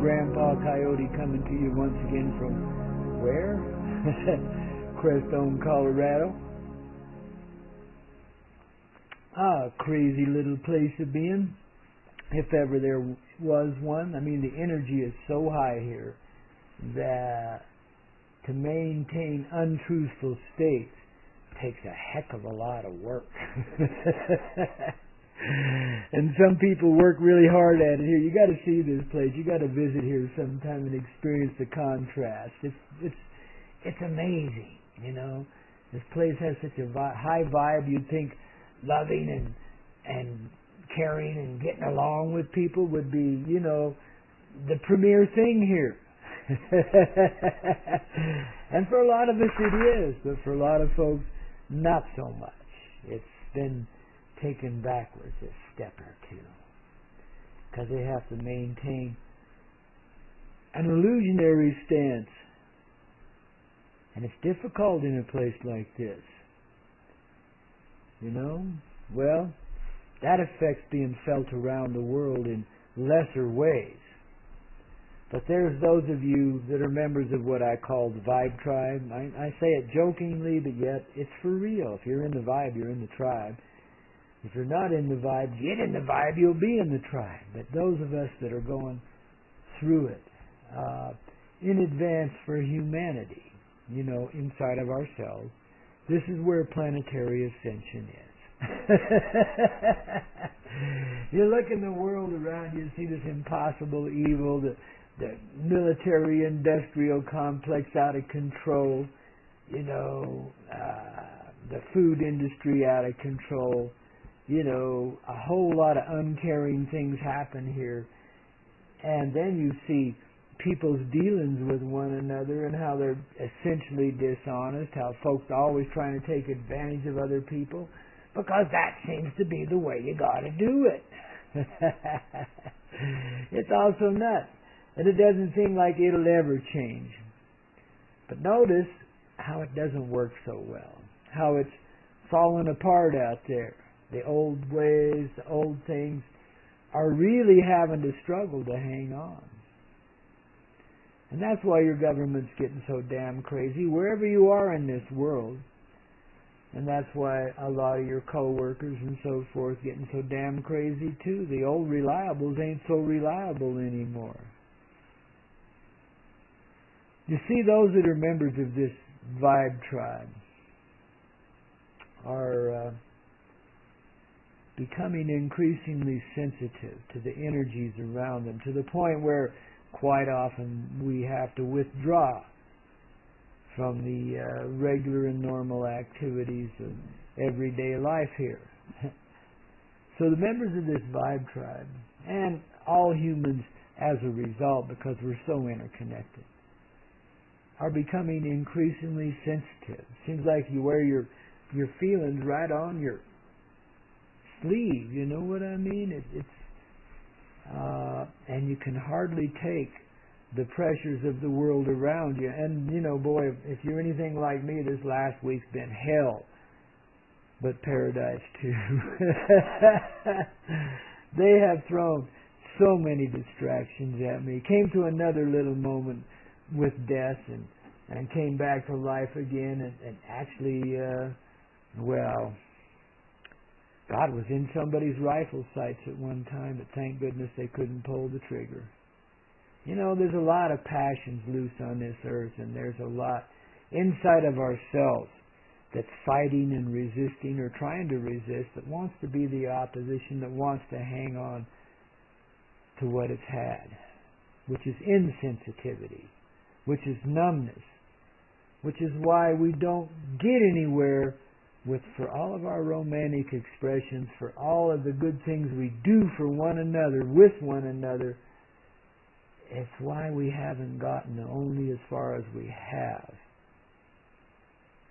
Grandpaw Koyote coming to you once again from where? Crestone, Colorado. Crazy little place to be in, if ever there was one. I mean, the energy is so high here that to maintain untruthful states takes a heck of a lot of work. And some people work really hard at it here. You got to see this place. You got to visit here sometime and experience the contrast. It's amazing, you know. This place has such a high vibe. You'd think loving and caring and getting along with people would be, you know, the premier thing here. And for a lot of us it is, but for a lot of folks, not so much. It's been taken backwards a step or two because they have to maintain an illusionary stance. And it's difficult in a place like this. You know? Well, that effect's being felt around the world in lesser ways. But there's those of you that are members of what I call the Vibe Tribe. I say it jokingly, but yet it's for real. If you're in the Vibe, you're in the tribe. If you're not in the Vibe, get in the Vibe, you'll be in the tribe. But those of us that are going through it in advance for humanity, you know, inside of ourselves, this is where planetary ascension is. You look in the world around you and see this impossible evil, the military-industrial complex out of control, you know, the food industry out of control, you know, a whole lot of uncaring things happen here. And then you see people's dealings with one another and how they're essentially dishonest, how folks are always trying to take advantage of other people, because that seems to be the way you got to do it. It's also nuts. And it doesn't seem like it'll ever change. But notice how it doesn't work so well. How it's fallen apart out there. The old ways, the old things are really having to struggle to hang on. And that's why your government's getting so damn crazy, wherever you are in this world. And that's why a lot of your co-workers and so forth getting so damn crazy too. The old reliables ain't so reliable anymore. You see, those that are members of this Vibe Tribe are becoming increasingly sensitive to the energies around them, to the point where quite often we have to withdraw from the regular and normal activities of everyday life here. So the members of this Vibe Tribe, and all humans as a result, because we're so interconnected, are becoming increasingly sensitive. Seems like you wear your feelings right on your sleeve, you know what I mean? And you can hardly take the pressures of the world around you. And, you know, boy, if you're anything like me, this last week's been hell, but paradise too. They have thrown so many distractions at me. Came to another little moment with death and came back to life again and actually, well, God was in somebody's rifle sights at one time, but thank goodness they couldn't pull the trigger. You know, there's a lot of passions loose on this earth, and there's a lot inside of ourselves that's fighting and resisting or trying to resist, that wants to be the opposition, that wants to hang on to what it's had, which is insensitivity, which is numbness, which is why we don't get anywhere with, for all of our romantic expressions, for all of the good things we do for one another, with one another. It's why we haven't gotten only as far as we have,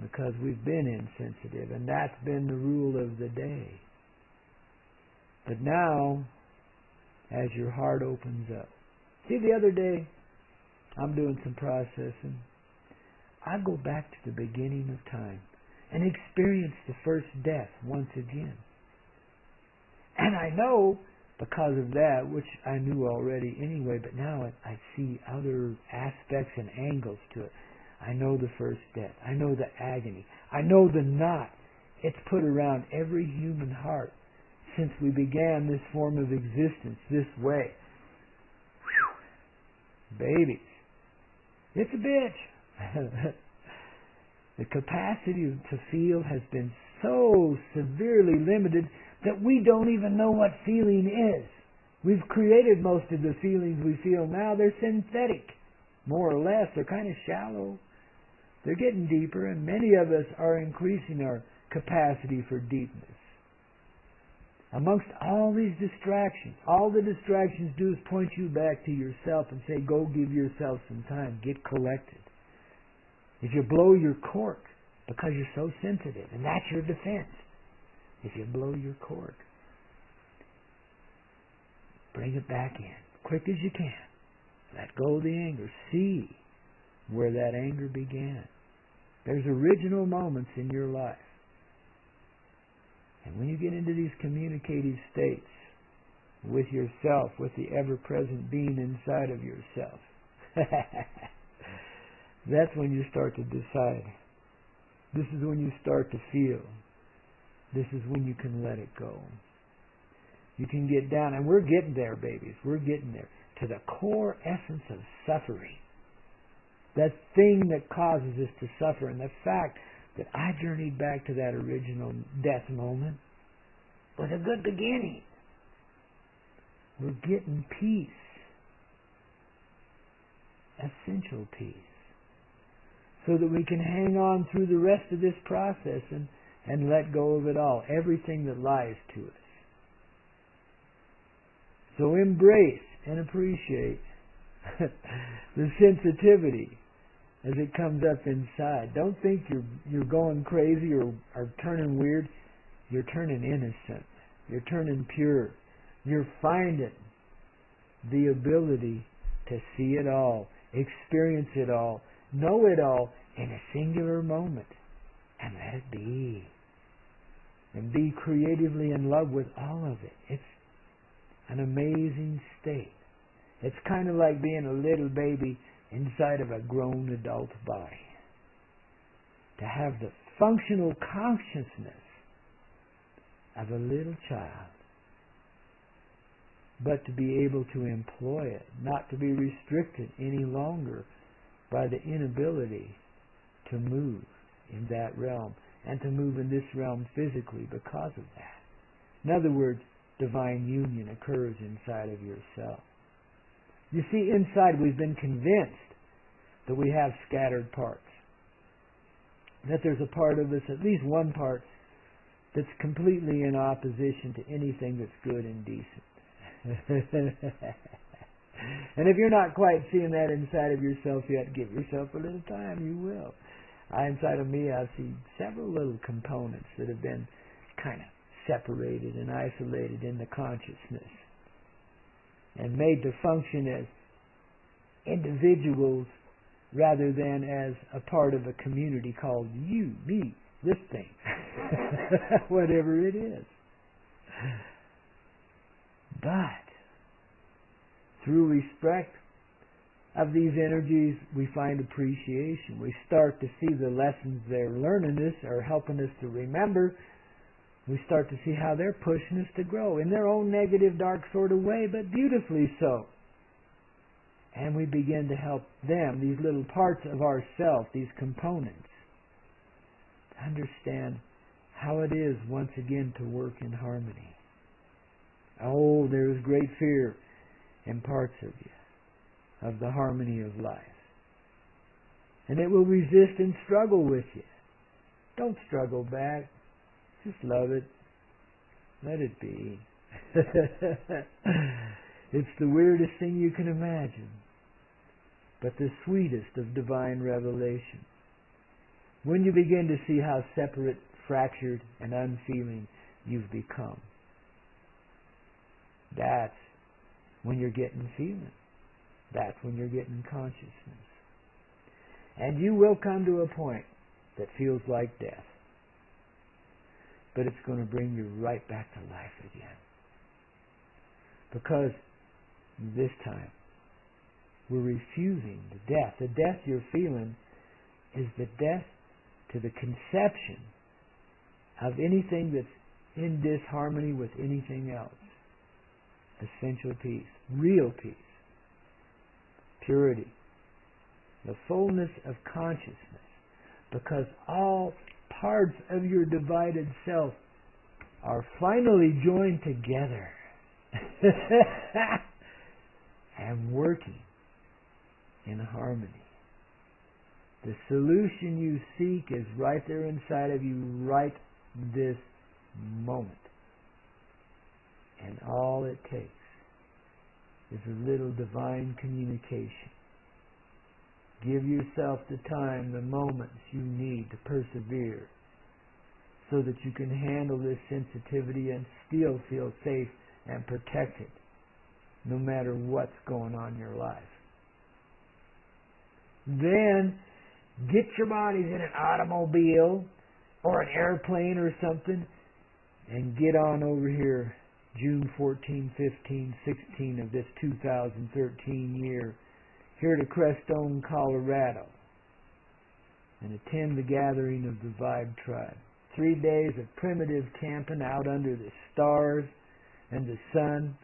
because we've been insensitive, and that's been the rule of the day. But now, as your heart opens up, see, the other day, I'm doing some processing. I go back to the beginning of time and experience the first death once again. And I know because of that, which I knew already anyway, but now I see other aspects and angles to it. I know the first death. I know the agony. I know the knot it's put around every human heart since we began this form of existence this way. Whew. Babies. It's a bitch. The capacity to feel has been so severely limited that we don't even know what feeling is. We've created most of the feelings we feel now. They're synthetic, more or less. They're kind of shallow. They're getting deeper, and many of us are increasing our capacity for deepness. Amongst all these distractions, all the distractions do is point you back to yourself and say, go give yourself some time. Get collected. If you blow your cork because you're so sensitive, and that's your defense, if you blow your cork, bring it back in, quick as you can. Let go of the anger. See where that anger began. There's original moments in your life. And when you get into these communicative states with yourself, with the ever-present being inside of yourself, that's when you start to decide. This is when you start to feel. This is when you can let it go. You can get down, and we're getting there, babies. We're getting there, to the core essence of suffering. That thing that causes us to suffer, and the fact that I journeyed back to that original death moment was a good beginning. We're getting peace. Essential peace. So that we can hang on through the rest of this process and let go of it all. Everything that lies to us. So embrace and appreciate the sensitivity as it comes up inside. Don't think you're going crazy or turning weird. You're turning innocent. You're turning pure. You're finding the ability to see it all, experience it all, know it all in a singular moment, and let it be. And be creatively in love with all of it. It's an amazing state. It's kind of like being a little baby inside of a grown adult body. To have the functional consciousness of a little child, but to be able to employ it, not to be restricted any longer by the inability to move in that realm and to move in this realm physically because of that. In other words, divine union occurs inside of yourself. You see, inside we've been convinced that we have scattered parts. That there's a part of us, at least one part, that's completely in opposition to anything that's good and decent. And if you're not quite seeing that inside of yourself yet, give yourself a little time, you will. Inside of me, I see several little components that have been kind of separated and isolated in the consciousness and made to function as individuals rather than as a part of a community called you, me, this thing, whatever it is. But through respect of these energies, we find appreciation. We start to see the lessons they're learning us or helping us to remember. We start to see how they're pushing us to grow in their own negative, dark sort of way, but beautifully so. And we begin to help them, these little parts of ourselves, these components, understand how it is once again to work in harmony. Oh, there is great fear in parts of you, of the harmony of life. And it will resist and struggle with you. Don't struggle back. Just love it. Let it be. It's the weirdest thing you can imagine, but the sweetest of divine revelation. When you begin to see how separate, fractured, and unfeeling you've become, that's when you're getting feeling. That's when you're getting consciousness. And you will come to a point that feels like death. But it's going to bring you right back to life again. Because this time we're refusing the death. The death you're feeling is the death to the conception of anything that's in disharmony with anything else. Essential peace, real peace, purity, the fullness of consciousness, because all parts of your divided self are finally joined together and working in harmony. The solution you seek is right there inside of you right this moment. And all it takes is a little divine communication. Give yourself the time, the moments you need to persevere so that you can handle this sensitivity and still feel safe and protected no matter what's going on in your life. Then get your bodies in an automobile or an airplane or something and get on over here June 14, 15, 16 of this 2013 year here to Crestone, Colorado, and attend the gathering of the Vibe Tribe. 3 days of primitive camping out under the stars and the sun.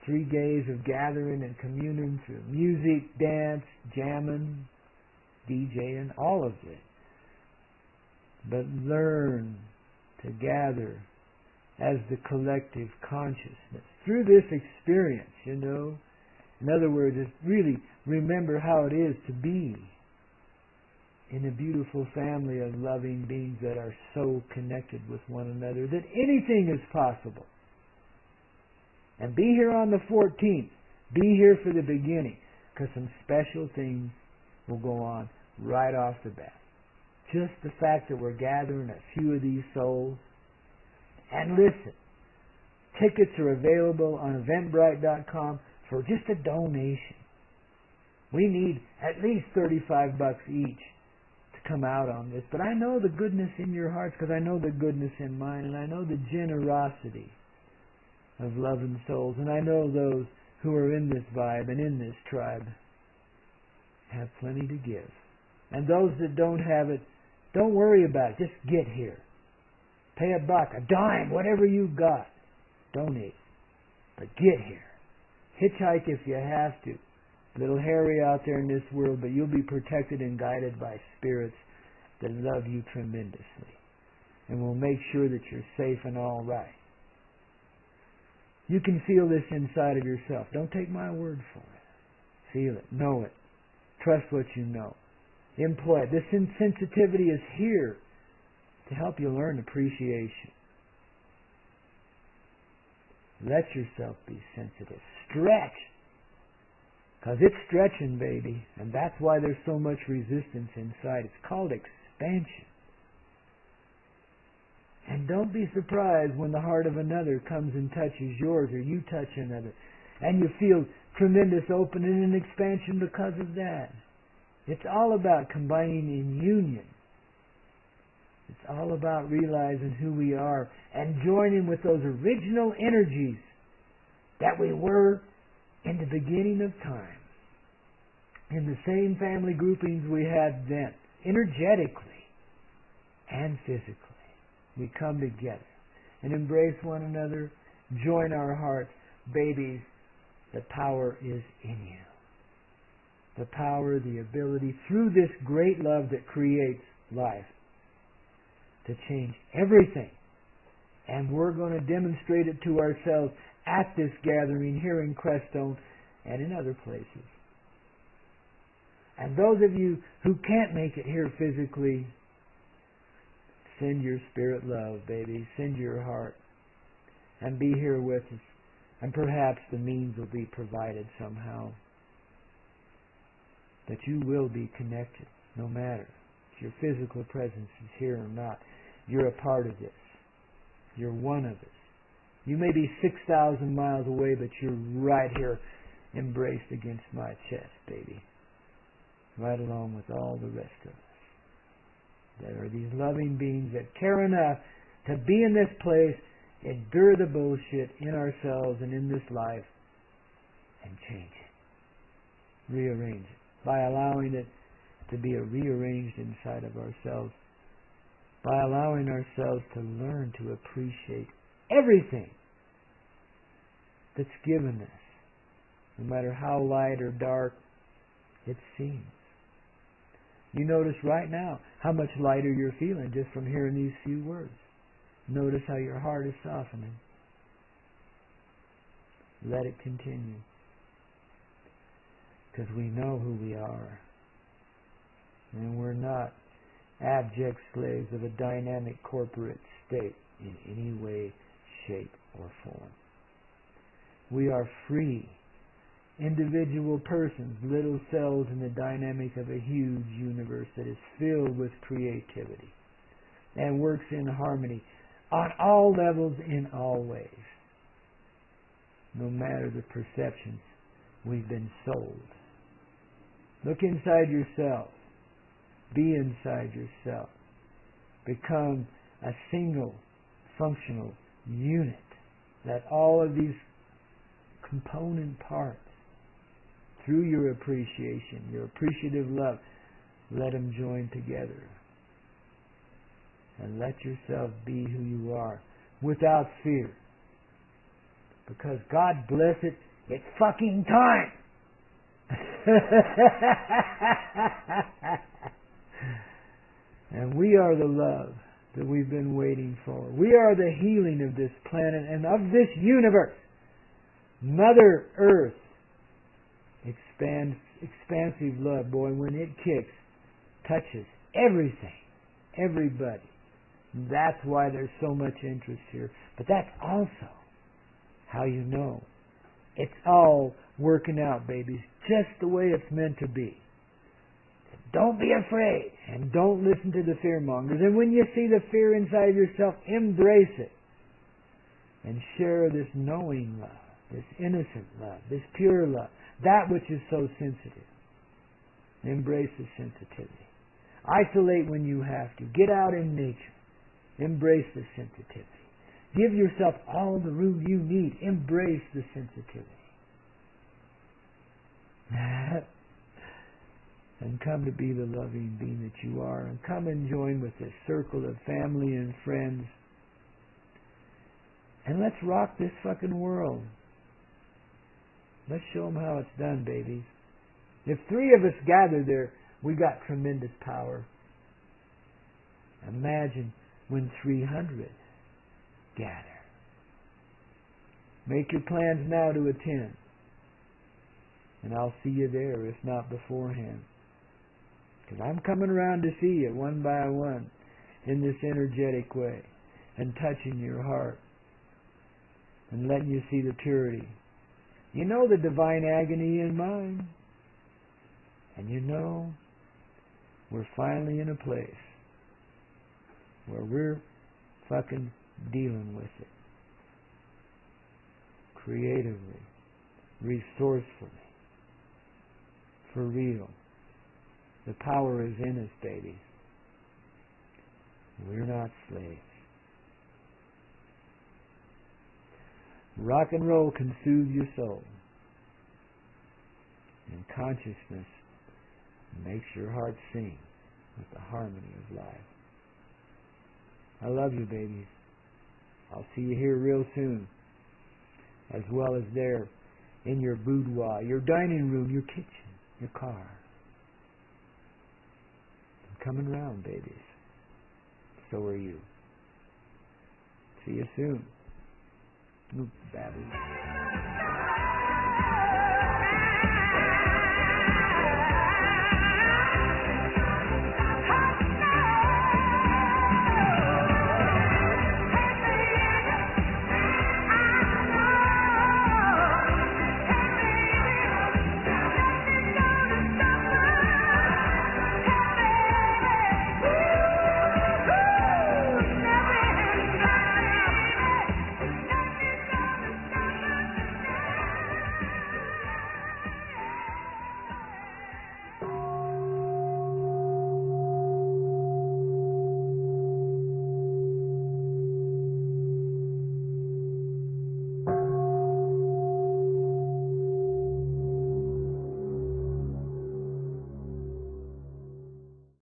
3 days of gathering and communing through music, dance, jamming, DJing, all of it. But learn to gather as the collective consciousness through this experience, you know. In other words, it's really remember how it is to be in a beautiful family of loving beings that are so connected with one another that anything is possible. And be here on the 14th. Be here for the beginning, because some special things will go on right off the bat. Just the fact that we're gathering a few of these souls. And listen, tickets are available on Eventbrite.com for just a donation. We need at least $35 each to come out on this. But I know the goodness in your hearts, because I know the goodness in mine, and I know the generosity of loving souls, and I know those who are in this vibe and in this tribe have plenty to give. And those that don't have it, don't worry about it. Just get here. Pay $1, a dime, whatever you've got. Donate. But get here. Hitchhike if you have to. A little hairy out there in this world, but you'll be protected and guided by spirits that love you tremendously and will make sure that you're safe and all right. You can feel this inside of yourself. Don't take my word for it. Feel it. Know it. Trust what you know. Employ it. This insensitivity is here to help you learn appreciation. Let yourself be sensitive. Stretch. Because it's stretching, baby. And that's why there's so much resistance inside. It's called expansion. And don't be surprised when the heart of another comes and touches yours, or you touch another, and you feel tremendous opening and expansion because of that. It's all about combining in union. It's all about realizing who we are and joining with those original energies that we were in the beginning of time. In the same family groupings we had then, energetically and physically. We come together and embrace one another, join our hearts. Babies, the power is in you. The power, the ability, through this great love that creates life, to change everything. And we're going to demonstrate it to ourselves at this gathering here in Crestone and in other places. And those of you who can't make it here physically, send your spirit love, baby. Send your heart. And be here with us. And perhaps the means will be provided somehow. That you will be connected, no matter if your physical presence is here or not. You're a part of this. You're one of us. You may be 6,000 miles away, but you're right here, embraced against my chest, baby. Right along with all the rest of us. There are these loving beings that care enough to be in this place endure the bullshit in ourselves and in this life and change it. Rearrange it. By allowing it to be rearranged inside of ourselves. By allowing ourselves to learn to appreciate everything that's given us, no matter how light or dark it seems. You notice right now how much lighter you're feeling just from hearing these few words. Notice how your heart is softening. Let it continue. Because we know who we are. And we're not abject slaves of a dynamic corporate state in any way, shape, or form. We are free, individual persons, little cells in the dynamic of a huge universe that is filled with creativity and works in harmony on all levels in all ways. No matter the perceptions we've been sold. Look inside yourself. Be inside yourself. Become a single functional unit. That all of these component parts, through your appreciation, your appreciative love, let them join together. And let yourself be who you are without fear. Because God bless it, it's fucking time! And we are the love that we've been waiting for. We are the healing of this planet and of this universe. Mother Earth. Expansive love, boy, when it kicks, touches everything, everybody. That's why there's so much interest here. But that's also how you know it's all working out, babies, just the way it's meant to be. Don't be afraid, and don't listen to the fearmongers. And when you see the fear inside yourself, embrace it. And share this knowing love, this innocent love, this pure love, that which is so sensitive. Embrace the sensitivity. Isolate when you have to. Get out in nature. Embrace the sensitivity. Give yourself all the room you need. Embrace the sensitivity. And come to be the loving being that you are. And come and join with this circle of family and friends. And let's rock this fucking world. Let's show them how it's done, babies. If 3 of us gather there, we got tremendous power. Imagine when 300 gather. Make your plans now to attend. And I'll see you there, if not beforehand. Because I'm coming around to see you one by one in this energetic way and touching your heart and letting you see the purity. You know the divine agony in mine. And you know we're finally in a place where we're fucking dealing with it. Creatively, resourcefully, for real. The power is in us, babies. We're not slaves. Rock and roll can soothe your soul. And consciousness makes your heart sing with the harmony of life. I love you, babies. I'll see you here real soon. As well as there in your boudoir, your dining room, your kitchen, your car. I'm coming round, babies. So are you. See you soon. Babies.